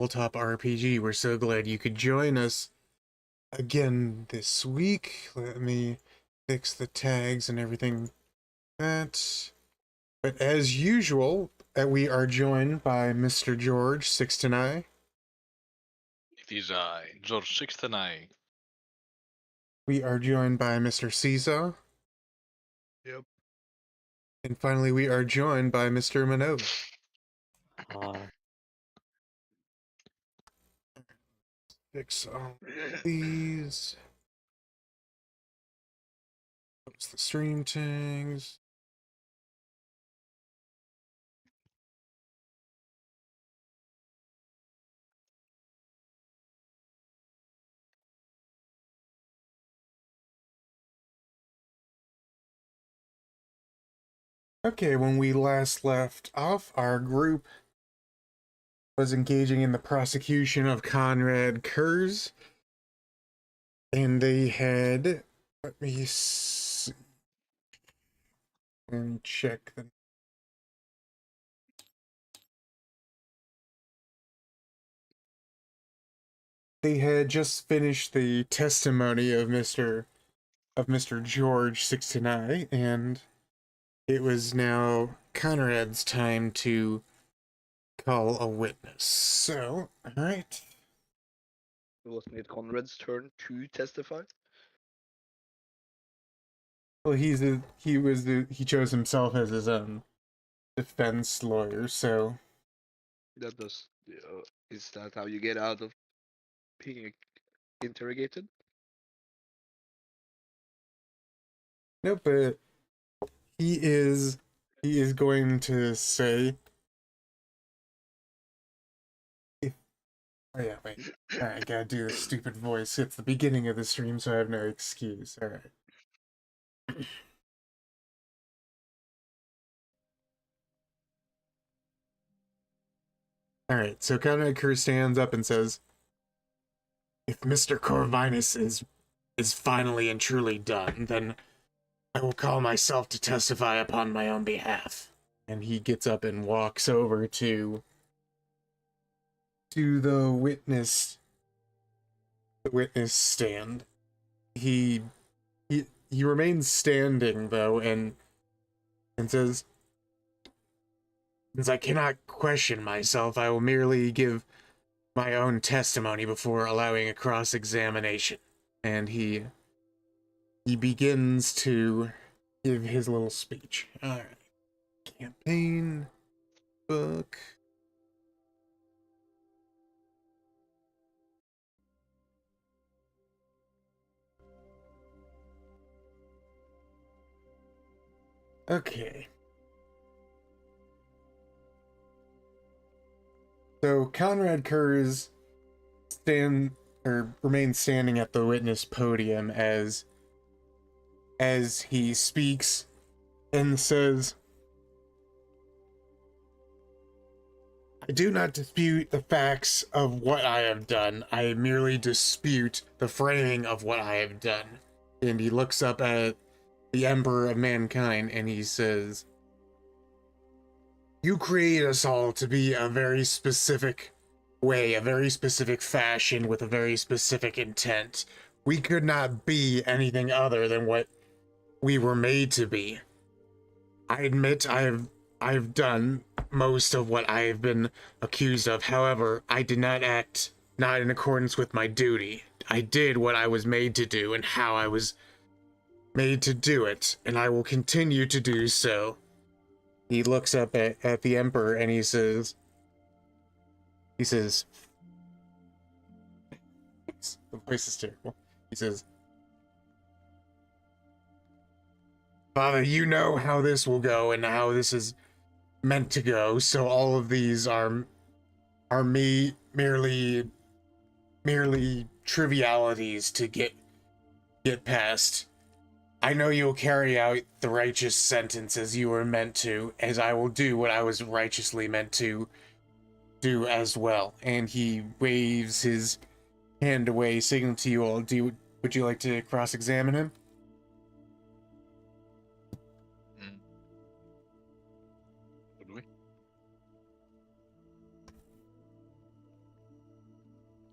TTRPG. We're so glad you could join us again this week. Let me fix the tags and everything that. But as usual, we are joined by Mr. George 69. It is I, George 69. We are joined by Mr. Caesar. Yep. And finally, we are joined by Mr. Minot. Fix all these. Post the stream tags. Okay, when we last left off, our group was engaging in the prosecution of Conrad Kurz, and they had, let me see, and check the. They had just finished the testimony of Mr. George 69, and it was now Conrad's time to call a witness. So, alright. Wasn't it Conrad's turn to testify? Well, he chose himself as his own defense lawyer, so. That does. Is that how you get out of being interrogated? No, but he is going to say. Oh yeah, wait. Alright, I gotta do this stupid voice. It's the beginning of the stream, so I have no excuse. Alright. Alright, so Conrad Kerr stands up and says, "If Mr. Corvinus is finally and truly done, then I will call myself to testify upon my own behalf." And he gets up and walks over to the witness stand. He remains standing though, and says, "Since I cannot question myself, I will merely give my own testimony before allowing a cross-examination." And he begins to give his little speech. Alright. Campaign book. Okay. So Conrad Kurz remains standing at the witness podium as he speaks and says, "I do not dispute the facts of what I have done. I merely dispute the framing of what I have done." And he looks up at the Emperor of Mankind and he says, "You create us all to be a very specific way, a very specific fashion, with a very specific intent. We could not be anything other than what we were made to be. I admit I've done most of what I have been accused of. However, I did not act not in accordance with my duty. I did what I was made to do and how I was made to do it, and I will continue to do so." He looks up at the Emperor and he says, the voice is terrible. He says, "Father, you know how this will go and how this is meant to go, so all of these are me merely trivialities to get past. I know you'll carry out the righteous sentence as you were meant to, as I will do what I was righteously meant to do as well." And he waves his hand away, signaling to you all. Would you like to cross-examine him? Would we?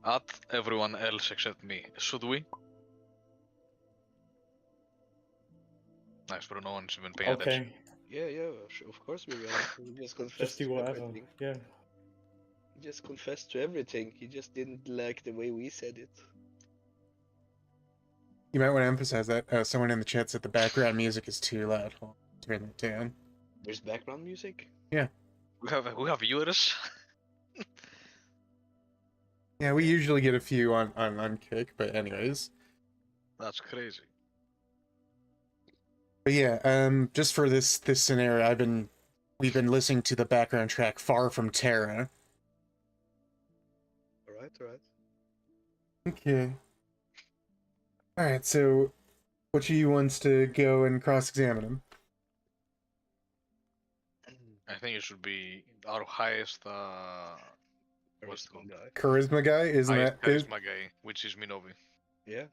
At everyone else except me. Should we? Nice, bro. No one's even paying attention. Okay, Yeah, of course we will. He just just confessed do to whatever. everything. Yeah. He just confessed to everything. He just didn't like the way we said it. You might want to emphasize that. Someone in the chat said the background music is too loud. Hold on, turn it down. There's background music? We have viewers. Yeah, we usually get a few on Kick, but anyways. That's crazy. But yeah, just for this scenario, we've been listening to the background track "Far from Terra." Alright. Okay. All right. So, Butchie wants to go and cross-examine him. I think it should be our highest what's it called? Guy. Charisma guy, isn't Highest that? charisma guy, which is Minobi. Yeah.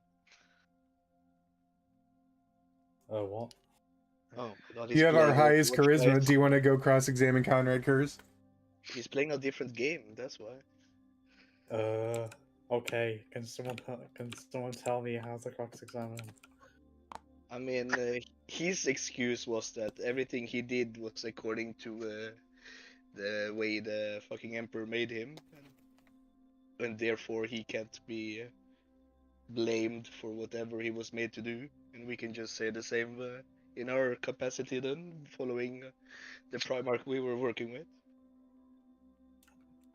What? Oh, not You have our highest watch charisma. guys. Do you want to go cross-examine Conrad Kurz? He's playing a different game, that's why. Okay. Can someone tell me how to cross-examine? I mean, his excuse was that everything he did was according to the way the fucking emperor made him, and therefore he can't be blamed for whatever he was made to do. And we can just say the same in our capacity then, following the Primarch we were working with.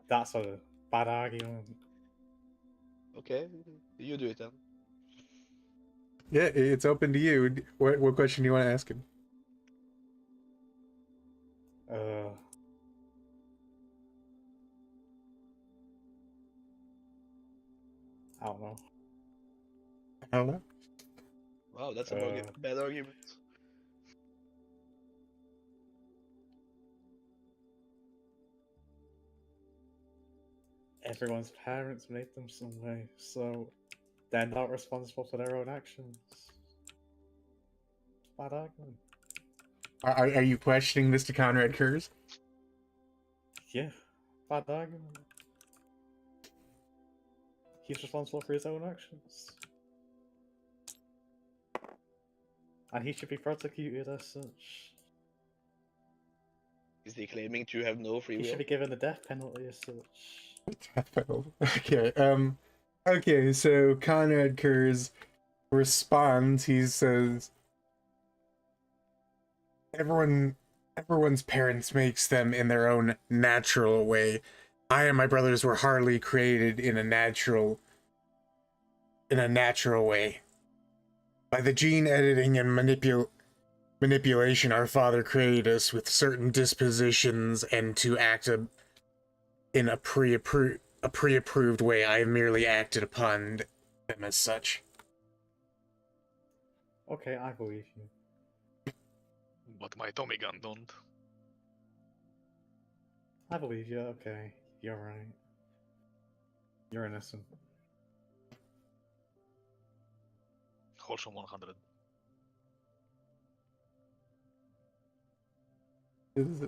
That's a bad argument. Okay, you do it then. Yeah, it's open to you. What question do you want to ask him? I don't know. I don't know. Wow, that's a bad argument. Everyone's parents made them some way, so they're not responsible for their own actions. Bad argument. Are you questioning Mr. Conrad Kurz? Yeah, bad argument. He's responsible for his own actions. And he should be prosecuted as such. Is he claiming to have no free He will? should be given the death penalty as such. Okay. Okay. So Conrad Kurz responds. He says, "Everyone's parents makes them in their own natural way. I and my brothers were hardly created in a natural way. By the gene editing and manipulation, our father created us with certain dispositions and to act in a pre-approved way. I have merely acted upon them as such." Okay, I believe you. But my Tommy gun don't. I believe you. Okay, you're right. You're innocent. Wholesome 100.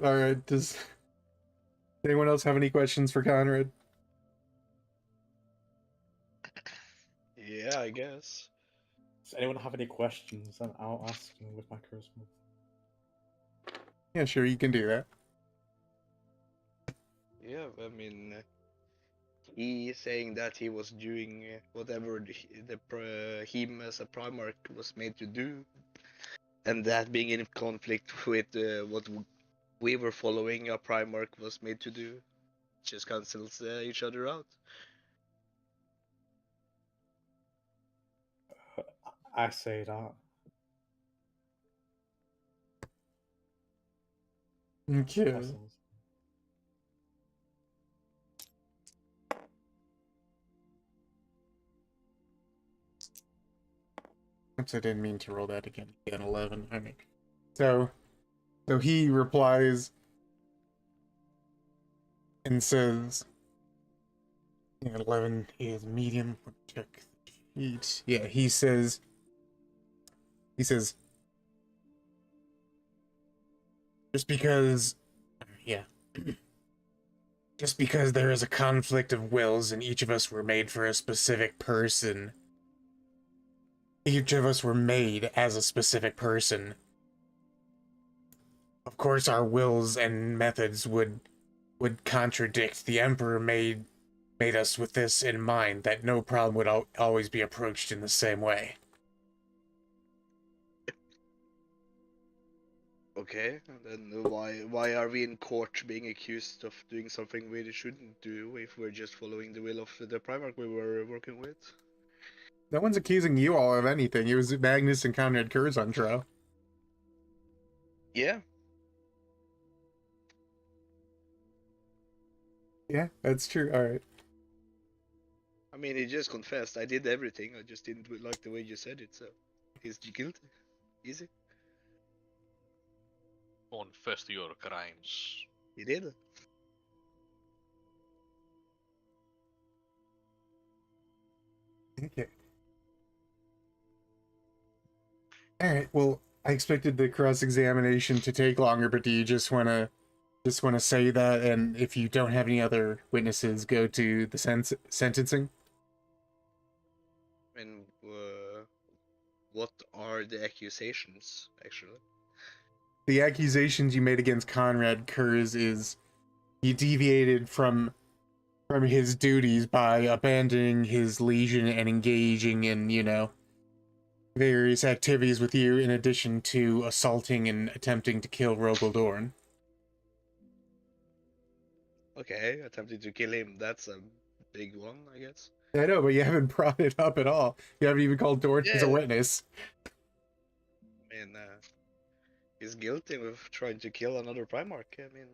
All right. Does anyone else have any questions for Conrad? Yeah, I guess. Does anyone have any questions? And I'll ask them with my charisma. Yeah, sure, you can do that. Yeah, I mean, he saying that he was doing whatever him as a Primarch was made to do, and that being in conflict with what we were following a Primarch was made to do, just cancels each other out. I say that. Okay. That sounds- Oops, I didn't mean to roll that again. An 11. I mean, so he replies and says, yeah, 11 is medium. Check the sheet. Yeah, he says, just because just because there is a conflict of wills and each of us were made for a specific person, each of us were made as a specific person. Of course, our wills and methods would contradict. The Emperor made us with this in mind, that no problem would always be approached in the same way. Okay, and then why are we in court being accused of doing something we shouldn't do if we're just following the will of the Primarch we were working with? No one's accusing you all of anything. It was Magnus and Conrad Curzon trial. Yeah, Yeah, that's true. All right. I mean, he just confessed. I did everything. I just didn't like the way you said it, so he's guilty. Easy. Confess to your crimes. He did. Okay. All right. Well, I expected the cross-examination to take longer, but do you just want to say that, and if you don't have any other witnesses, go to the sentencing? And what are the accusations, actually? The accusations you made against Conrad Kurz is he deviated from his duties by abandoning his legion and engaging in, various activities with you, in addition to assaulting and attempting to kill Rogaldorn. Okay, attempted to kill him. That's a big one, I guess. I know, but you haven't brought it up at all. You haven't even called Dorn as a Yeah. witness. I mean, he's guilty of trying to kill another Primarch. I mean,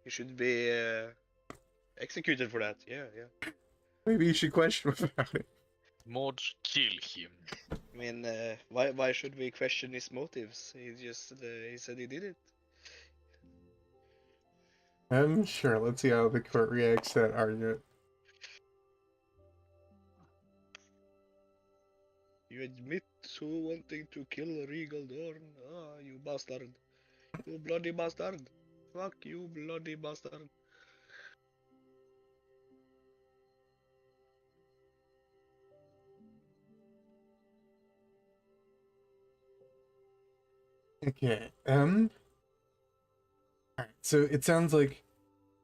he should be executed for that. Yeah, yeah. Maybe you should question him about it. Mods, kill him. I mean, why should we question his motives? He just he said he did it. Sure, let's see how the court reacts to that argument. You admit to wanting to kill Regal Dorn? Ah, you bastard. You bloody bastard. Fuck you, bloody bastard. Okay, alright, so it sounds like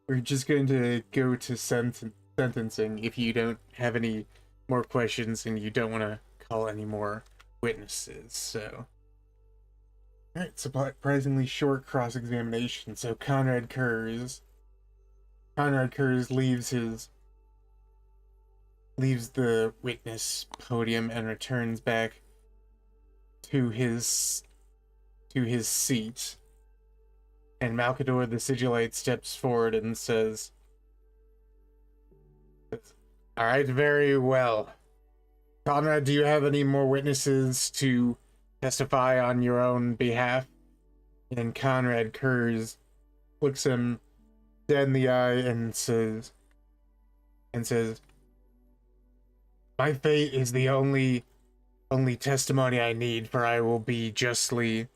we're just going to go to sentencing if you don't have any more questions and you don't want to call any more witnesses, so... Alright, surprisingly short cross-examination, so Conrad Kurz leaves the witness podium and returns back to his seat. And Malkador the Sigillite steps forward and says, "Alright, very well. Conrad, do you have any more witnesses to testify on your own behalf?" And Conrad Kurz looks him dead in the eye and says, "My fate is the only testimony I need, for I will be justly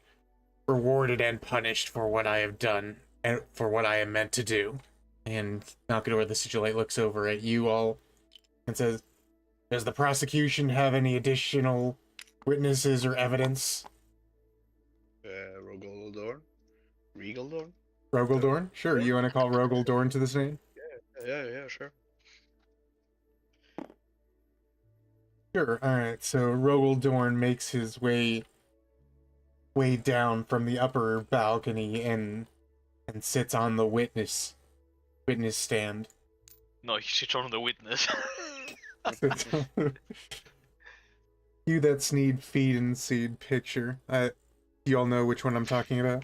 rewarded and punished for what I have done and for what I am meant to do." And Malkador the Sigillite looks over at you all and says, "Does the prosecution have any additional witnesses or evidence?" Rogaldorn? Regaldorn? Rogaldorn? Sure, you want to call Rogaldorn to the stand? Yeah, sure. Sure, alright, so Rogaldorn makes his way down from the upper balcony and sits on the witness stand. No, he sits on the witness. You that's need feed and seed picture. You all know which one I'm talking about?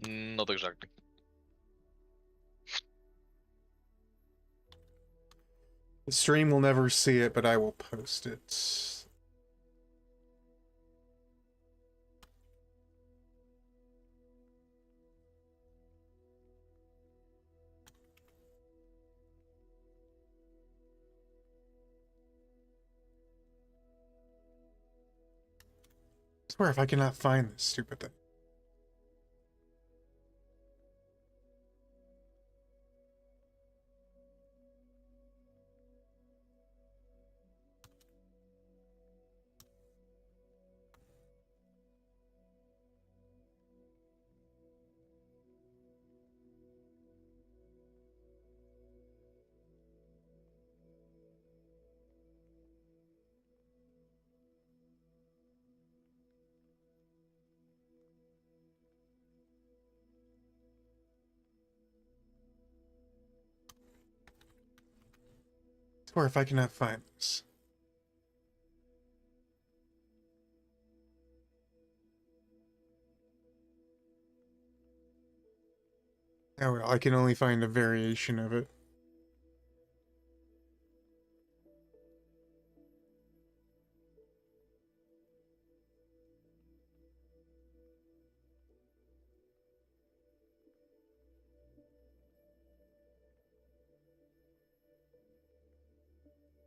Not exactly. The stream will never see it, but I will post it. I swear if I cannot find this stupid thing. for if I cannot find this. Oh, well, I can only find a variation of it.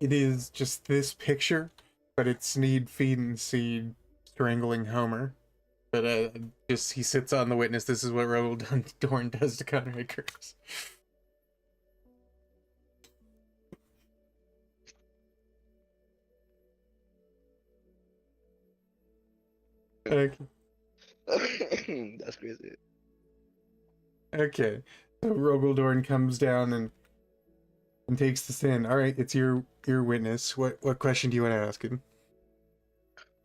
It is just this picture, but it's Sneed, Feed, and Seed strangling Homer. But just he sits on the witness. This is what Rogal Dorn does to Conrad Curtis. Okay. That's crazy. Okay. So Rogal Dorn comes down and takes the stand. All right, it's your witness. What question do you want to ask him?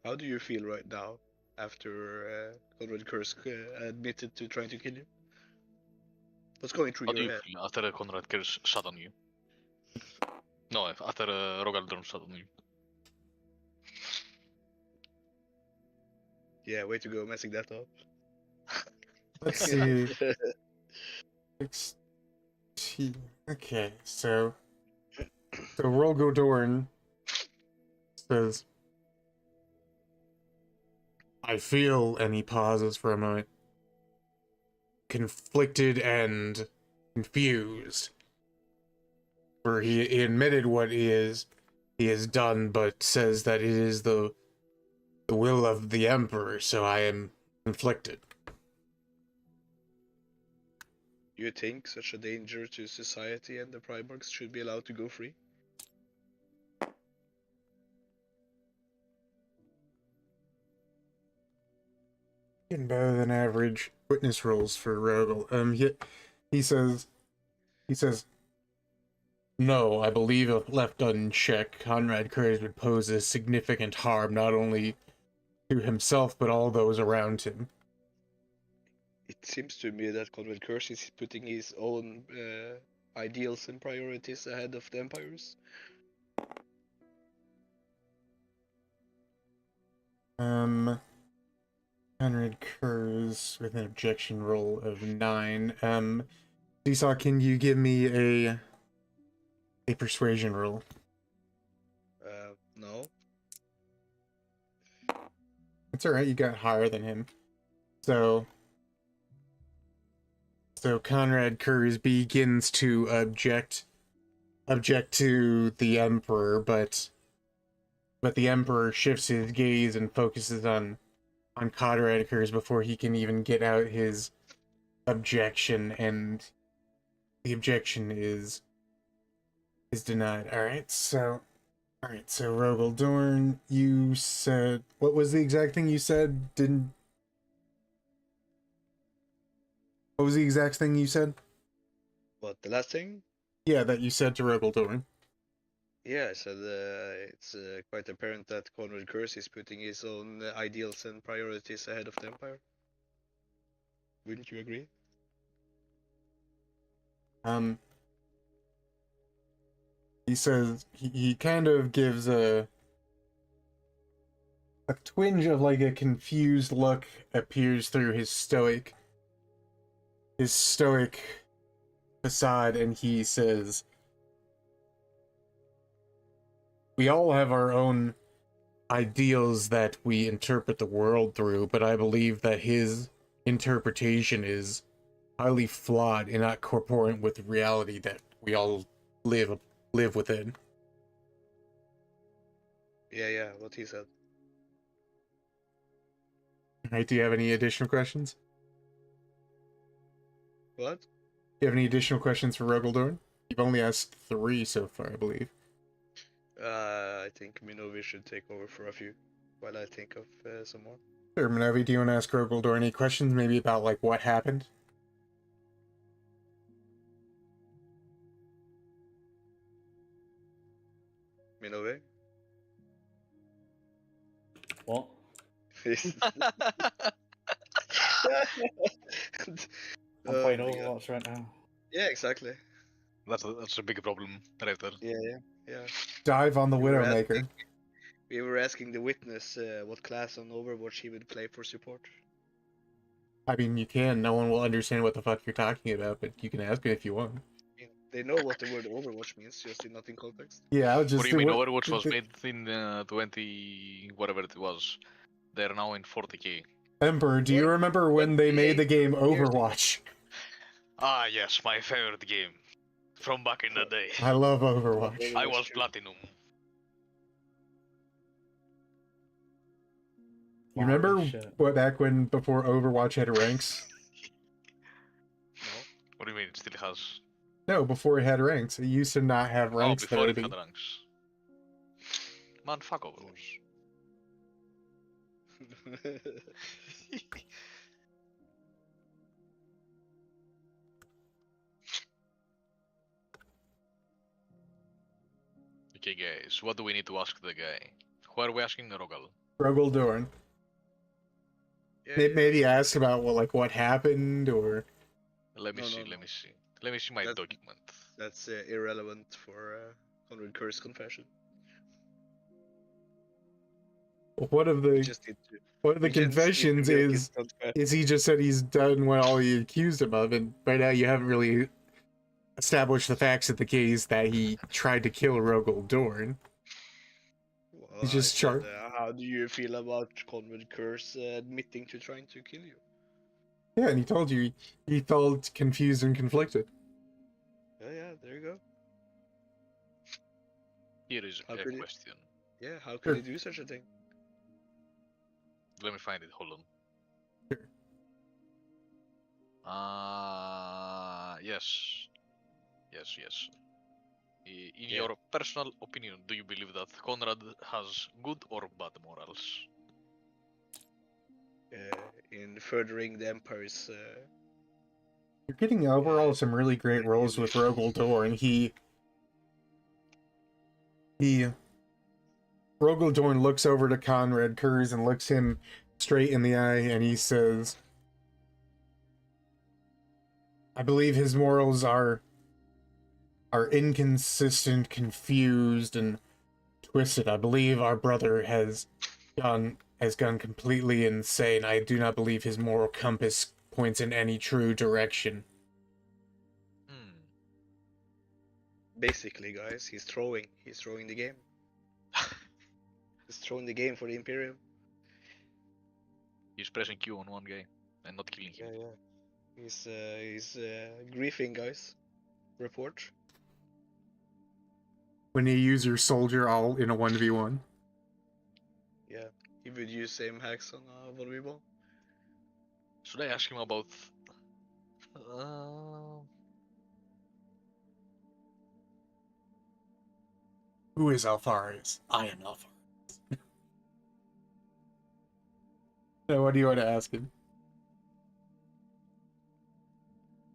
How do you feel right now after Conrad Kursk admitted to trying to kill you? What's going through How do your you head? feel after Conrad Kirsch shot on you? No, after Rogal Dorn shot on you. Yeah, way to go messing that up. Let's see. 16. Okay, so Rogal Dorn says, I feel, and he pauses for a moment, conflicted and confused. For he admitted what he has done, but says that it is the will of the Emperor, so I am conflicted. You think such a danger to society and the Primarchs should be allowed to go free? Getting better than average witness rolls for Rogel. He says, no, I believe if left unchecked, Conrad Curtis would pose a significant harm not only to himself but all those around him. It seems to me that Conrad Kursk is putting his own ideals and priorities ahead of the Empire's. Conrad Curtis with an objection roll of 9. Seesaw, can you give me a persuasion roll? No. It's alright, you got higher than him. So Conrad Kurz begins to object to the Emperor, but the Emperor shifts his gaze and focuses on Conrad Kurz before he can even get out his objection, and the objection is denied. Alright, so Rogel Dorn, you said, what was the exact thing you said? What was the exact thing you said? What, the last thing? Yeah, that you said to Rogel Dorn. Yeah, I said it's quite apparent that Conrad Kursk is putting his own ideals and priorities ahead of the Empire. Wouldn't you agree? He says he kind of gives a twinge of like a confused look appears through his stoic facade, and he says, we all have our own ideals that we interpret the world through, but I believe that his interpretation is highly flawed and not corporate with reality that we all live within. Yeah, what he said. Right, do you have any additional questions? What? Do you have any additional questions for Rogaldorn? You've only asked 3 so far, I believe. I think Minovi should take over for a few, while I think of some more. Sure, Minovi, do you want to ask Rogaldorn any questions, maybe about, like, what happened? Minovi? What? I'm playing Oh my God. Overwatch right now. Yeah, exactly. That's a big problem right there. Yeah. Dive on the We were Widowmaker. We were asking the witness what class on Overwatch he would play for support. I mean, you can. No one will understand what the fuck you're talking about, but you can ask me if you want. They know what the word Overwatch means, just not in context. Yeah, I'll What just do you mean? what, Overwatch was made in 20 whatever it was. They're now in 40k. Emperor, do you What? remember when they made the 28 game years ago. Overwatch? Ah, yes, my favorite game from back in the day. I love Overwatch. I Overwatch was 2. platinum. You Holy remember shit. what back when before Overwatch had ranks? No? What do you mean? It still has. No, before it had ranks. It used to not have Oh, ranks before there. it had ranks. Man, fuck Overwatch. Okay, guys, what do we need to ask the guy? Who are we asking? Rogal. Rogel Dorn. Yeah, Maybe ask about what happened or Let me No, see, no, let no. me see. Let me see my That- document. That's irrelevant for Conrad Curse confession. one of We the just need to. one of the we just need to confessions milk is it unfair. he just said he's done what all he accused him of, and right now you haven't really established the facts of the case that he tried to kill Rogel Dorn. Well, He's I just said, how do you feel about Conrad Curse admitting to trying to kill you? Yeah, and he told you he felt confused and conflicted. Yeah, there you go. Here is How a could you- question. Yeah, how Sure. could he do such a thing? Let me find it, hold on. Sure. Yes. Yes. In Yeah. your personal opinion, do you believe that Conrad has good or bad morals? In furthering the Empire's. You're getting overall some really great roles with Rogel Dorn. Rogel Dorn looks over to Conrad Kurz and looks him straight in the eye, and he says, I believe his morals are inconsistent, confused, and twisted. I believe our brother has gone completely insane. I do not believe his moral compass points in any true direction. Hmm. Basically, guys, he's throwing the game. He's throwing the game for the Imperium. He's pressing Q on one guy and not killing him. Yeah. He's griefing, guys. Report. When you use your soldier all in a 1v1. Yeah, he would use same hacks on 1v1. Should I ask him about? Uh, Who is Alpharius? I am Alpharius. So what do you want to ask him?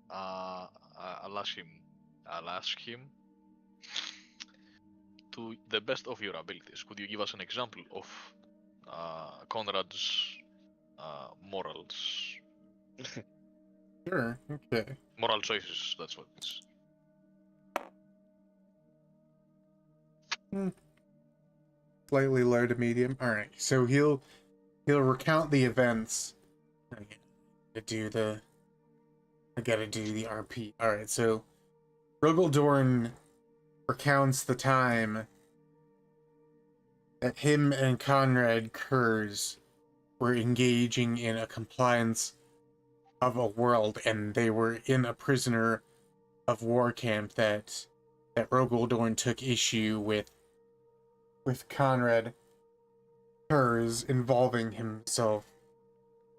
I'll ask him. I'll ask him. To the best of your abilities, could you give us an example of Conrad's morals, Sure, okay. moral choices? That's what it's. Slightly low to medium. Alright, so he'll recount the events. I gotta do the RP. Alright, so Rogel Dorn recounts the time that him and Conrad Kurz were engaging in a compliance of a world, and they were in a prisoner of war camp that Rogel Dorn took issue with Conrad Kurz involving himself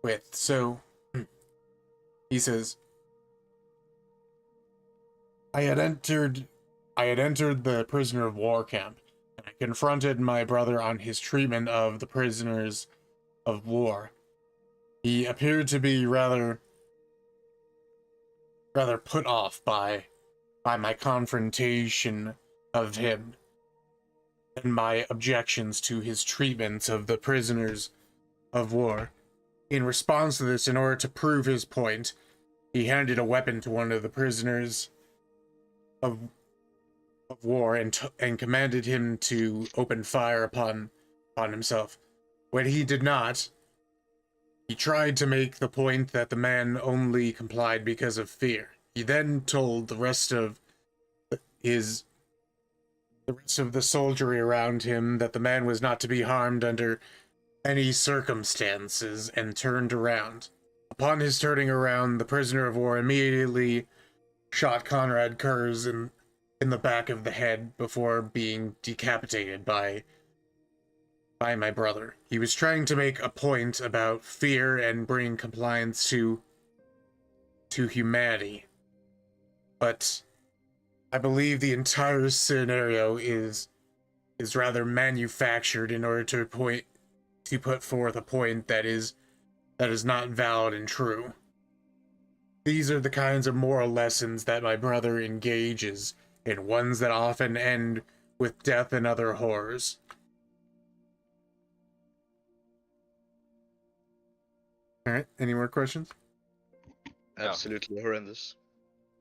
with. So he says, I had entered the prisoner of war camp, and I confronted my brother on his treatment of the prisoners of war. He appeared to be rather put off by my confrontation of him and my objections to his treatment of the prisoners of war. In response to this, in order to prove his point, he handed a weapon to one of the prisoners of war and commanded him to open fire upon himself. When he did not, he tried to make the point that the man only complied because of fear. He then told the rest of the soldiery around him that the man was not to be harmed under any circumstances, and turned around. Upon his turning around, the prisoner of war immediately shot Conrad Kurz in the back of the head before being decapitated by my brother. He was trying to make a point about fear and bring compliance to humanity. But I believe the entire scenario is rather manufactured in order to put forth a point that is not valid and true. These are the kinds of moral lessons that my brother engages in, ones that often end with death and other horrors. Alright, any more questions? Yeah. Absolutely horrendous.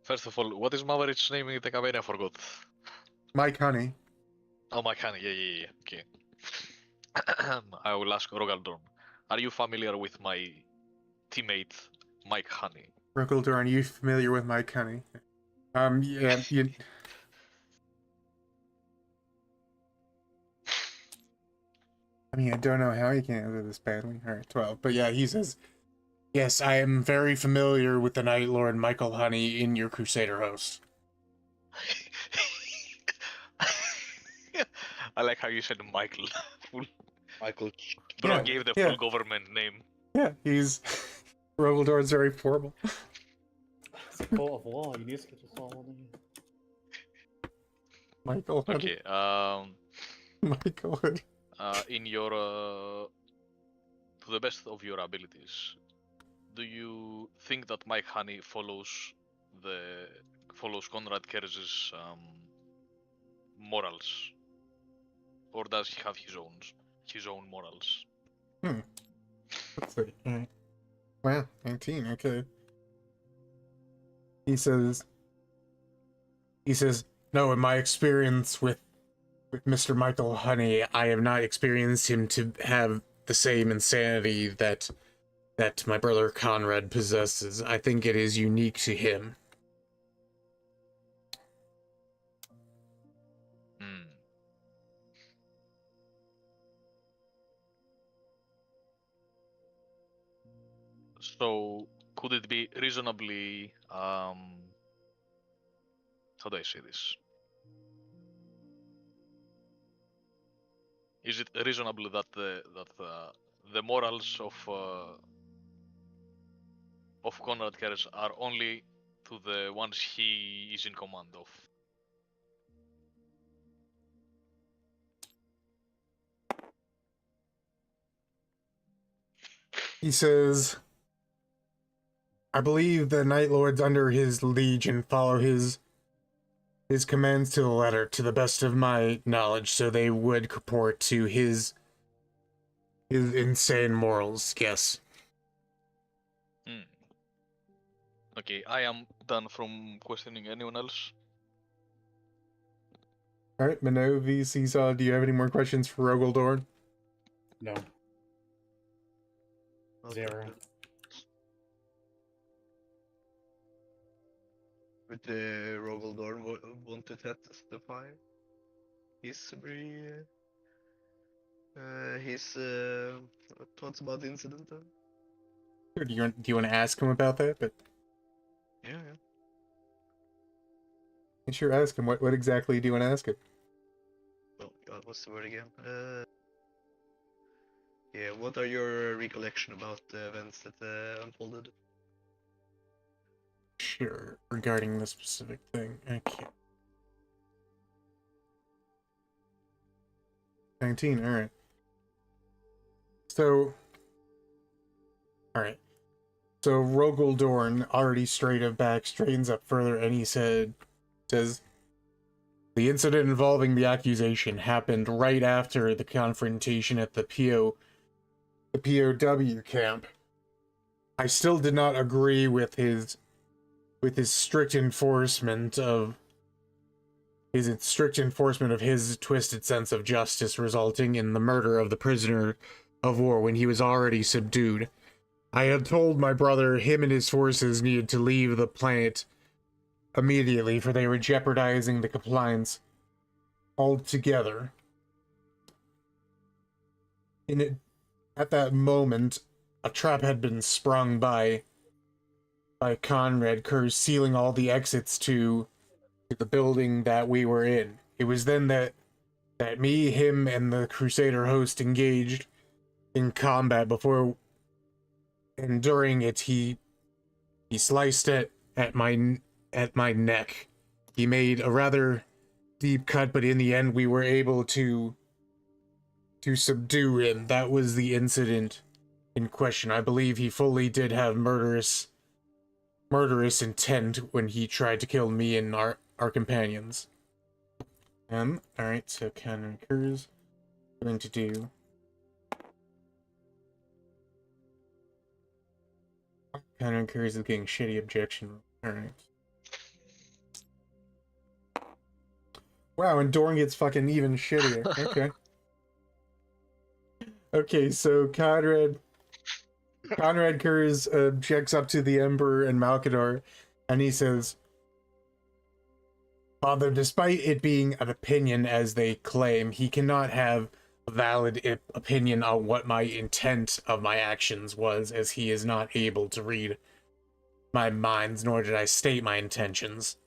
First of all, what is Maverick's name in the campaign? I forgot. Mike Honey. Oh, Mike Honey. Yeah. Okay. I will ask Rogaldorn. Are you familiar with my teammate, Mike Honey? Ruggledorn, are you familiar with Mike Honey? Yeah, I mean, I don't know how he can answer this badly. Alright, 12. But yeah, he says, yes, I am very familiar with the Night Lord Michael Honey in your Crusader host. I like how you said Michael. Full. Michael. Bro Yeah, gave the yeah. full government name. Yeah, he's... Ruggledorn's very formal. It's a court of law. You need to get this all on you. Michael Honey. Okay. Michael Honey. In your to the best of your abilities, do you think that Mike Honey follows Conrad Kerz's morals, or does he have his own morals? Let's see. Alright. Wow, 19, okay. He says, no, in my experience with Mr. Michael Honey, I have not experienced him to have the same insanity that my brother Conrad possesses. I think it is unique to him. So, could it be reasonably, how do I say this? Is it reasonable that the morals of Conrad Kerz are only to the ones he is in command of? He says, I believe the Night Lords under his legion follow his commands to the letter, to the best of my knowledge, so they would comport to his insane morals, yes. Okay, I am done from questioning anyone else. Alright, Minovi, Seesaw, do you have any more questions for Rogaldorn? No. Zero. Would Rogaldorn want to testify his thoughts about the incident? Or do you want to ask him about that? But Yeah. sure, ask him. What exactly do you want to ask him? Well, God, what's the word again? Yeah, what are your recollection about the events that unfolded? Sure, regarding the specific thing. Okay. 19, alright. So, alright. So Rogaldorn already straightens up further, and he says, the incident involving the accusation happened right after the confrontation at the POW camp. I still did not agree with his strict enforcement of his strict enforcement of his twisted sense of justice resulting in the murder of the prisoner of war when he was already subdued. I had told my brother him and his forces needed to leave the planet immediately, for they were jeopardizing the compliance altogether. At that moment, a trap had been sprung by Conrad Kurz, sealing all the exits to the building that we were in. It was then that me, him, and the Crusader host engaged in combat before, and during it he sliced it at my neck. He made a rather deep cut, but in the end we were able to subdue him. That was the incident in question. I believe he fully did have murderous intent when he tried to kill me and our companions. Alright, so Canon occurs. Going to do Canon occurs is getting shitty objection. Alright. Wow, and Dorn gets fucking even shittier. Okay. Okay, so Conrad Kurz objects up to the Emperor and Malkador, and he says, Father, despite it being an opinion as they claim, he cannot have a valid opinion on what my intent of my actions was, as he is not able to read my minds, nor did I state my intentions.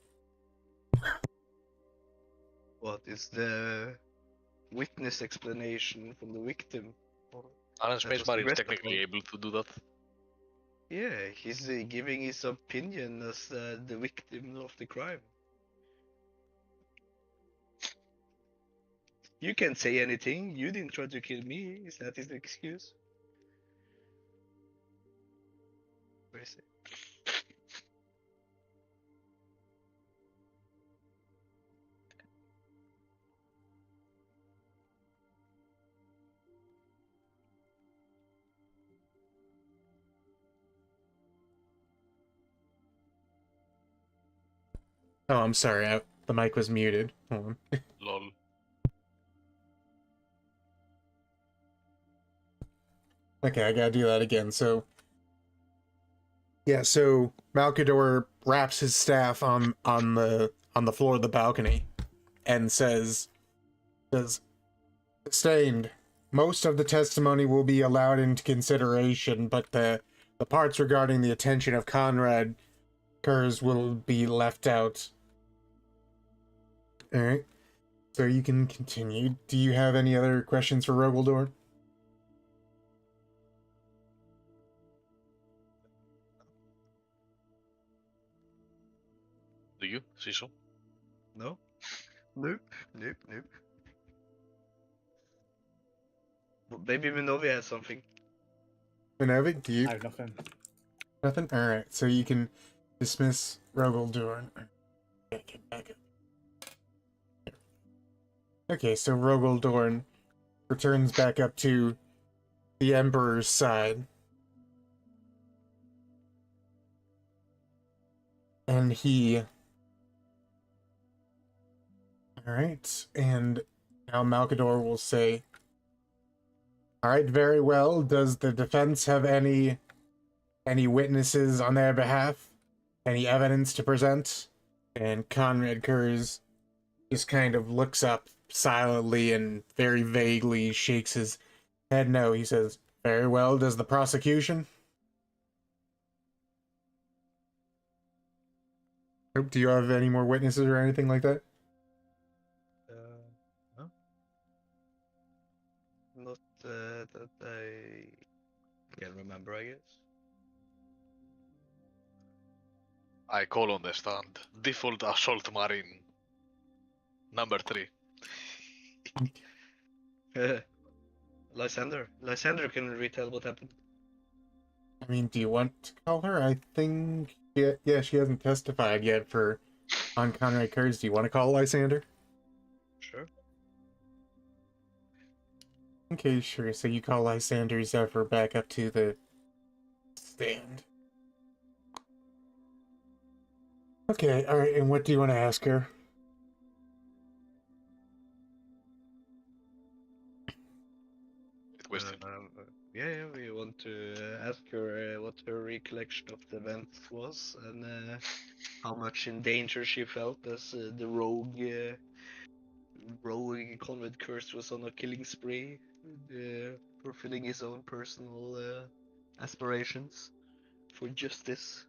What is the witness explanation from the victim? Alan That was Spacebar is the technically rest able to do that. Yeah, he's giving his opinion as the victim of the crime. You can't say anything. You didn't try to kill me. Is that his excuse? Where is it? Oh, I'm sorry, the mic was muted. Hold on. Lol. Okay, I gotta do that again. So, yeah, so Malkador wraps his staff on the floor of the balcony and says, Sustained. Most of the testimony will be allowed into consideration, but the parts regarding the attention of Conrad Kurz will be left out. Alright. So you can continue. Do you have any other questions for Rogaldor? Do you, Siso? No? Nope. Nope. Nope. Well, maybe Minovia has something. Minerva, do you? I have nothing. Nothing? Alright, so you can dismiss Rogaldor. Okay, so Rogaldorn returns back up to the Emperor's side. And he... Alright, and now Malkador will say, Alright, very well. Does the defense have any witnesses on their behalf? Any evidence to present? And Conrad Kurz just kind of looks up silently and very vaguely shakes his head no. He says, very well. Does the prosecution? Do you have any more witnesses or anything like that? No? Not that I can remember, I guess. I call on the stand. Default Assault Marine. Number 3. Lysander. Lysander can retell what happened. I mean, do you want to call her? I think... Yeah, she hasn't testified yet on Conrad Kurz. Do you want to call Lysander? Sure. Okay, sure. So you call Lysander Zephyr back up to the stand. Okay, alright, and what do you want to ask her? question. Yeah, we want to ask her what her recollection of the event was and how much in danger she felt as the rogue convent curse was on a killing spree, fulfilling his own personal aspirations for justice.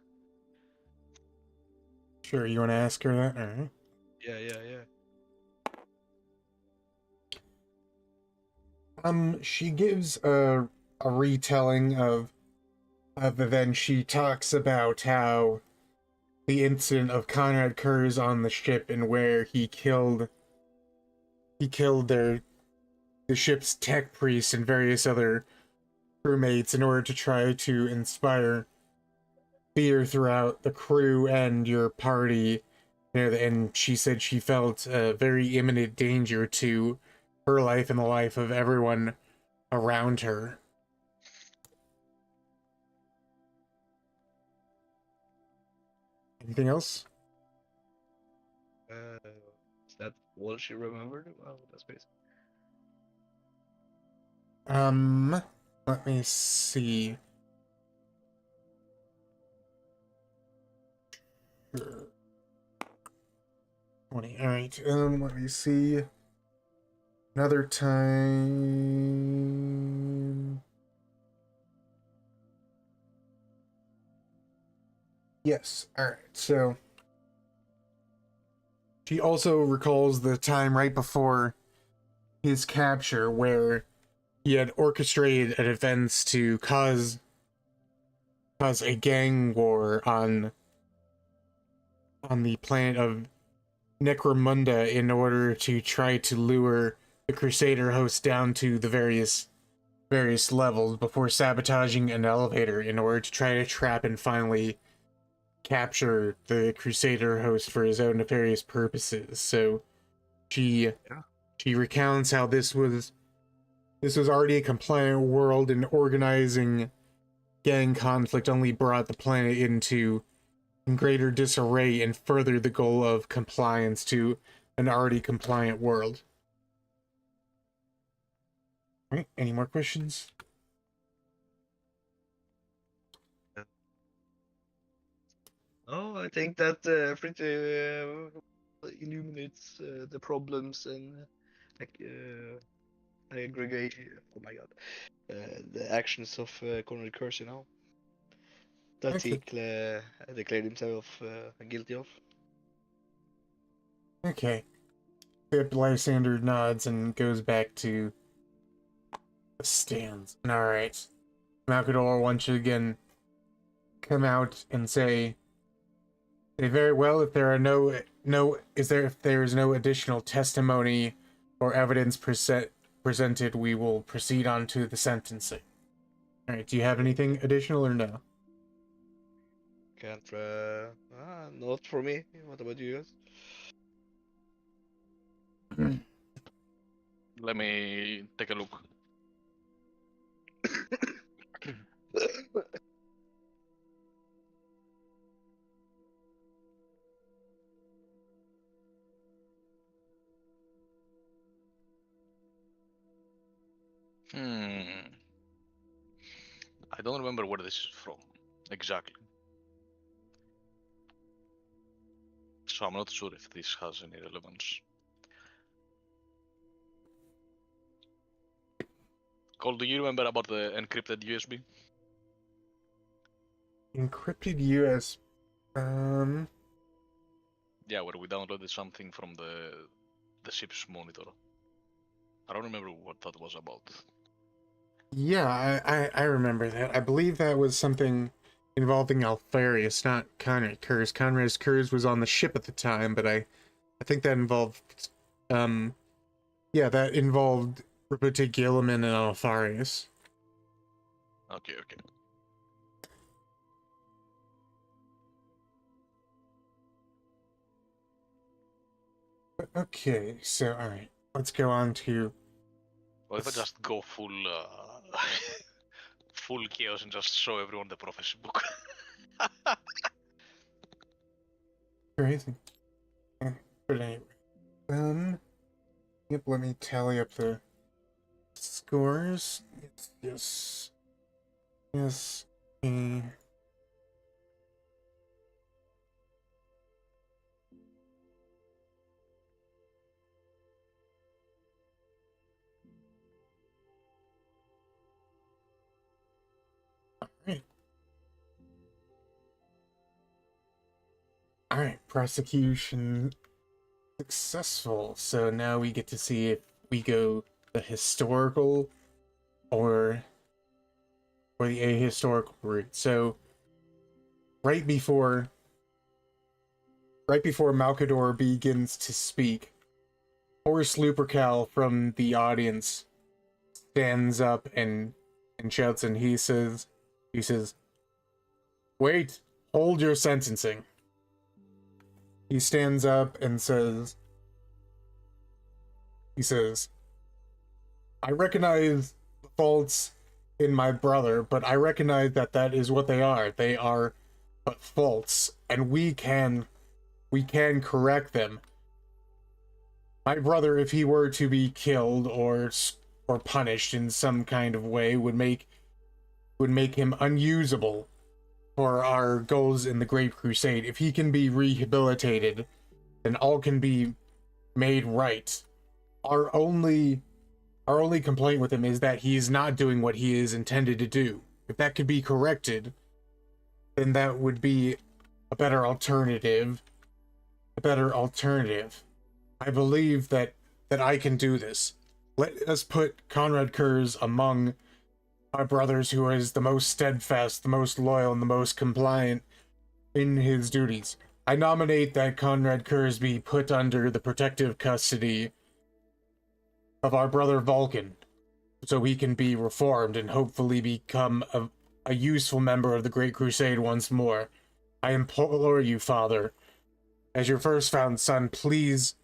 Sure, you want to ask her that? All right. Yeah. She gives a retelling of events. She talks about how the incident of Conrad Kurz on the ship and where he killed the ship's tech priest and various other crewmates in order to try to inspire fear throughout the crew and your party. And she said she felt a very imminent danger to her life and the life of everyone around her. Anything else? Is that all she remembered? Well, that's basic. Let me see. Sure. 20. All right. Let me see. Another time. Yes. All right. So she also recalls the time right before his capture where he had orchestrated an events to cause a gang war on the planet of Necromunda in order to try to lure the Crusader host down to the various levels before sabotaging an elevator in order to try to trap and finally capture the Crusader host for his own nefarious purposes. So she recounts how this was already a compliant world, and organizing gang conflict only brought the planet into greater disarray and furthered the goal of compliance to an already compliant world. All right, any more questions? Oh, I think that pretty illuminates the problems and aggregate. Oh my god, the actions of Conrad Curse, that Okay. he declared himself guilty of. Okay. Pip Lysander nods and goes back to the stands. Alright. Malkador wants you again come out and say very well, if there are if there is no additional testimony or evidence presented, we will proceed on to the sentencing. Alright, do you have anything additional or no? Can't. Not for me. What about you guys? Let me take a look. I don't remember where this is from exactly, so I'm not sure if this has any relevance. Cole, do you remember about the encrypted USB? Encrypted US. Yeah, where we downloaded something from the ship's monitor. I don't remember what that was about. Yeah, I remember that. I believe that was something involving Alfarius, not Conrad Kurz. Conrad Kurz was on the ship at the time, but I think that involved, that involved Robotic Gilliman and Alfarius. Okay. Okay, so alright, let's go on to... What if I just go full full chaos and just show everyone the prophecy book? Crazy. But anyway, yep, let me tally up the scores. Yes. Yes. Okay. Alright. Alright, prosecution successful. So now we get to see if we go the historical or the ahistorical route. So right before Malkador begins to speak, Horace Lupercal from the audience stands up and shouts, and he says, "Wait, hold your sentencing." He stands up and says, "I recognize the faults in my brother, but I recognize that is what they are. They are but faults, and we can correct them. My brother, if he were to be killed or punished in some kind of way, would make him unusable for our goals in the Great Crusade. If he can be rehabilitated, then all can be made right. Our only complaint with him is that he is not doing what he is intended to do. If that could be corrected, then that would be a better alternative. I believe that I can do this. Let us put Conrad Kurz among our brothers who is the most steadfast, the most loyal, and the most compliant in his duties. I nominate that Conrad Kurz be put under the protective custody of our brother Vulcan, so he can be reformed and hopefully become a useful member of the Great Crusade once more. I implore you, Father, as your first found son, please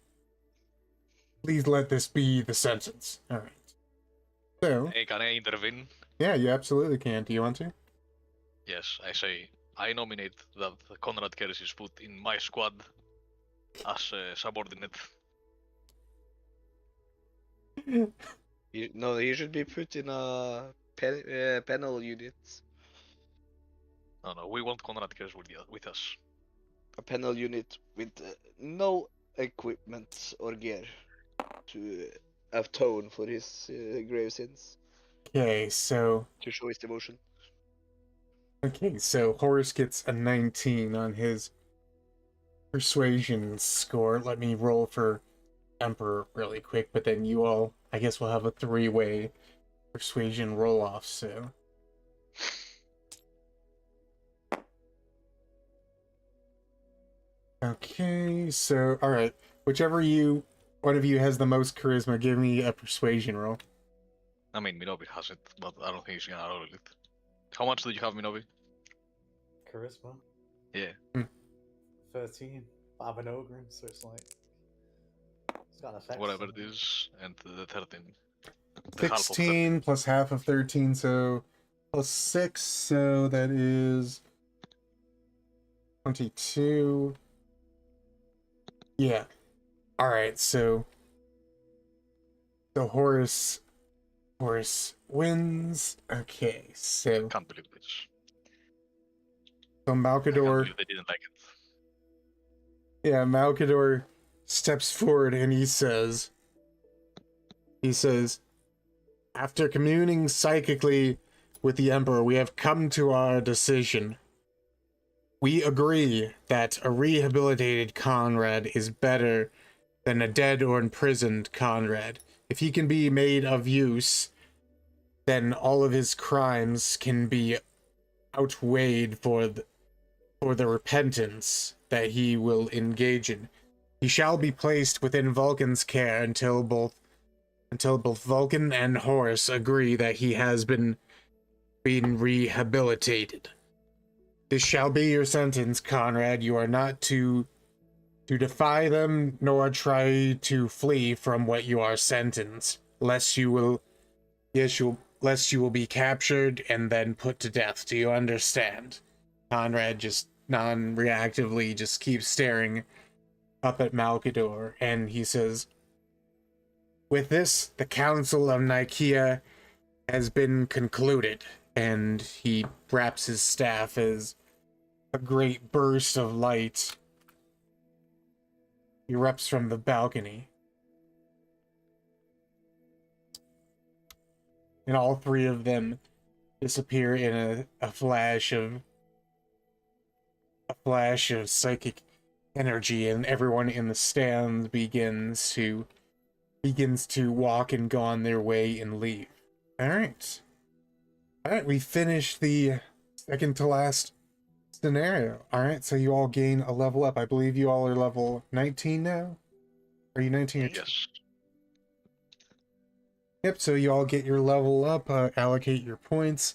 let this be the sentence." All right. So, Hey, can I intervene? yeah, you absolutely can. Do you want to? Yes, I say I nominate that Conrad Keres is put in my squad as a subordinate. No, he should be put in a penal unit. No, we want Conrad Keres with us. A penal unit with no equipment or gear to atone for his grave sins, Okay, so to show his devotion. Horace gets a 19 on his persuasion score. Let me roll for Emperor really quick, but then you all, I guess we'll have a three-way persuasion roll-off, so. Okay, so, alright. Whichever one of you has the most charisma, give me a persuasion roll. I mean, Minobi has it, but I don't think he's gonna roll it. How much did you have, Minobi? Charisma. Yeah. 13. I have an ogre, so it's like it's got an effect. Whatever it is, and the 13. The half of 16 plus half of 13, so plus 6, so that is 22. Yeah. Alright, so Horace wins. Okay, so Can't believe this. So I can't Malkador, believe they didn't like it. yeah, Malkador steps forward and he says, "After communing psychically with the Emperor, we have come to our decision. We agree that a rehabilitated Conrad is better than a dead or imprisoned Conrad. If he can be made of use, then all of his crimes can be outweighed for the repentance that he will engage in. He shall be placed within Vulcan's care until both Vulcan and Horus agree that he has been rehabilitated. This shall be your sentence, Conrad. You are not to defy them, nor try to flee from what you are sentenced, lest you will be captured and then put to death. Do you understand?" Conrad just non-reactively just keeps staring up at Malkador, and he says, with this, the Council of Nicaea has been concluded, and he wraps his staff as a great burst of light erupts from the balcony. And all three of them disappear in a flash of psychic energy, and everyone in the stands begins to walk and go on their way and leave. All right, we finished the second to last scenario. All right, so you all gain a level up. I believe you all are level 19 now. Are you 19 or 20? Yes. Yep, so you all get your level up, allocate your points,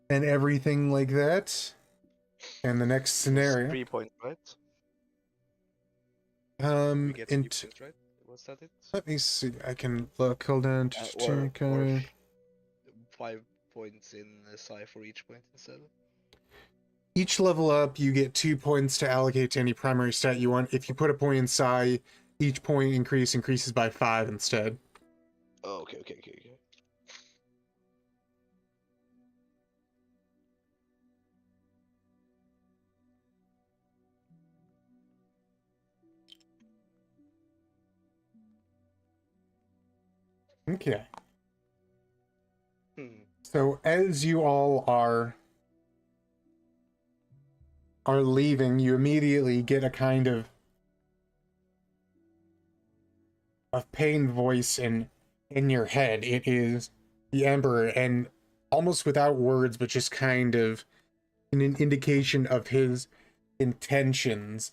and everything like that. And the next scenario. 3 points, right? We get 3 into points, right? Was that it? let me see. I can look. Hold on. Or 5 points in psi for each point instead. Each level up, you get 2 points to allocate to any primary stat you want. If you put a point in psi, each point increases by 5 instead. Oh, okay. Okay. Hmm. So as you all are leaving, you immediately get a kind of pained voice in your head. It is the Emperor, and almost without words, but just kind of an indication of his intentions.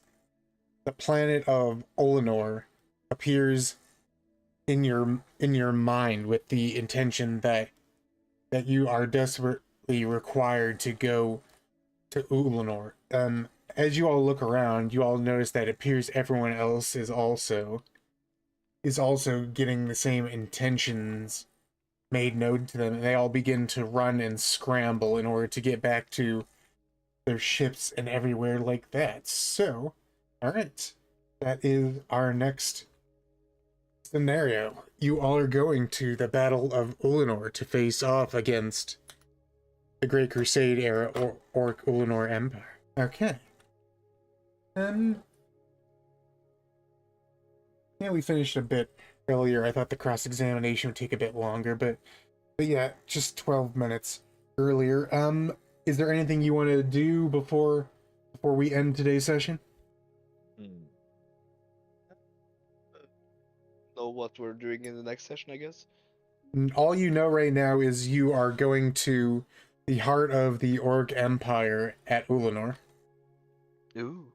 The planet of Olenor appears in your mind with the intention that you are desperately required to go to Ulanor. As you all look around, you all notice that it appears everyone else is also getting the same intentions made known to them, and they all begin to run and scramble in order to get back to their ships and everywhere like that. So, all right, that is our next scenario. You all are going to the Battle of Ulanor to face off against the Great Crusade era Orc Ulanor Empire. Okay. Yeah, we finished a bit earlier. I thought the cross-examination would take a bit longer, but yeah, just 12 minutes earlier. Is there anything you want to do before we end today's session? Know what we're doing in the next session, I guess. All you know right now is you are going to the heart of the Orc Empire at Ulanor. Ooh.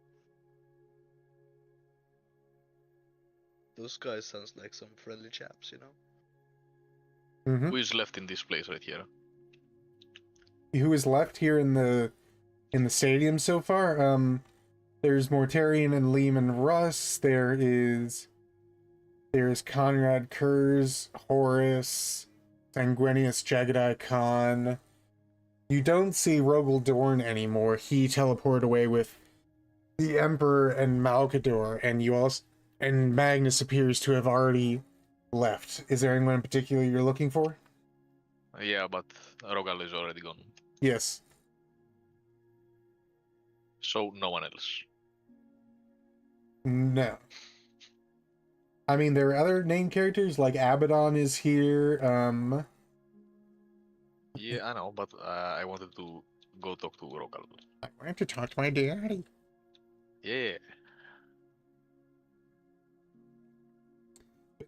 Those guys sounds like some friendly chaps, you know? Mm-hmm. Who is left in this place right here? Who is left here in the stadium so far? There's Mortarion and Lehman Russ. There's Conrad Kurz, Horus, Sanguinius Jagadai Khan. You don't see Rogel Dorn anymore. He teleported away with the Emperor and Malkador, and Magnus appears to have already left. Is there anyone in particular you're looking for? Yeah, but Rogal is already gone. Yes. So no one else. No. I mean, there are other named characters, like Abaddon is here. Yeah, I know, but I wanted to go talk to Rogal. I want to talk to my daddy. Yeah.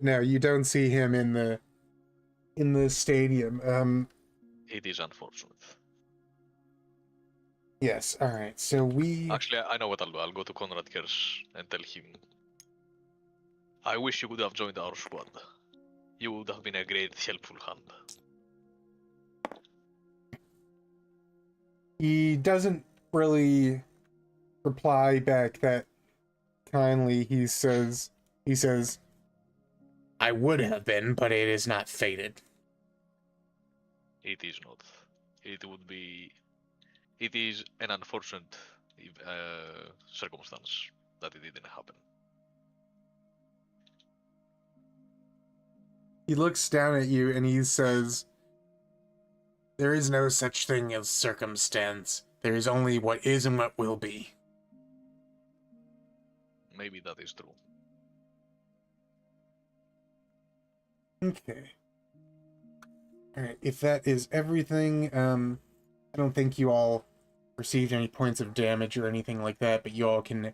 No, you don't see him in the stadium. It is unfortunate. Yes, alright, so we... Actually, I know what I'll do. I'll go to Conrad Kers and tell him, I wish you could have joined our squad. You would have been a great helpful hand. He doesn't really reply back that kindly. He says, I would have been, but it is not fated. It is not. It is an unfortunate circumstance that it didn't happen. He looks down at you and he says, "There is no such thing as circumstance. There is only what is and what will be." Maybe that is true. Okay. Alright, if that is everything, I don't think you all received any points of damage or anything like that, but you all can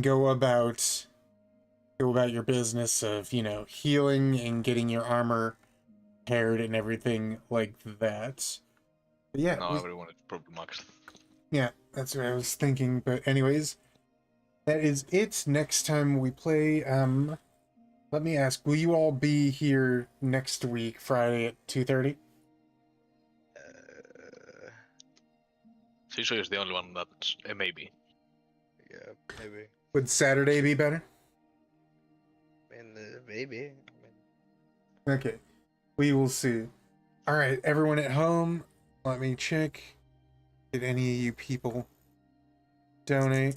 go about your business of, you know, healing and getting your armor repaired and everything like that. But yeah, Now everyone is probably maxed. yeah, that's what I was thinking. But anyways, that is it. Next time we play, let me ask, will you all be here next week, Friday at 2:30? Shisho is the only one that's a maybe. Yeah, maybe. Would Saturday be better? Maybe. Okay, we will see. All right, everyone at home, let me check. Did any of you people donate?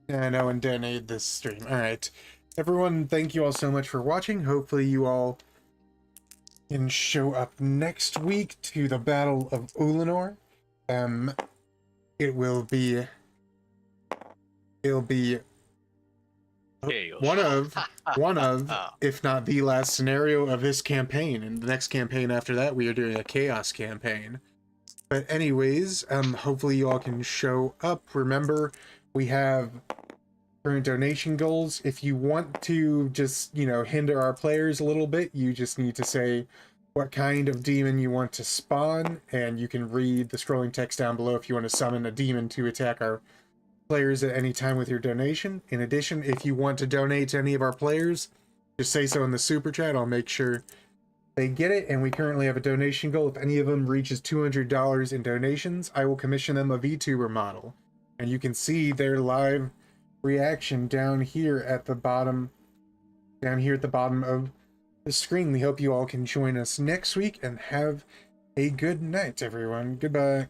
Yeah, no one donated this stream. All right, everyone, thank you all so much for watching. Hopefully you all can show up next week to the Battle of Ulanor. It'll be Chaos. one of, if not the last scenario of this campaign. And the next campaign after that, we are doing a chaos campaign. But anyways, hopefully you all can show up. Remember, we have current donation goals. If you want to just, you know, hinder our players a little bit, you just need to say what kind of demon you want to spawn, and you can read the scrolling text down below if you want to summon a demon to attack our players at any time with your donation. In addition, if you want to donate to any of our players, just say so in the super chat. I'll make sure they get it. And we currently have a donation goal. If any of them reaches $200 in donations, I will commission them a VTuber model. And you can see their live reaction down here at the bottom of the screen. We hope you all can join us next week, and have a good night, everyone. Goodbye.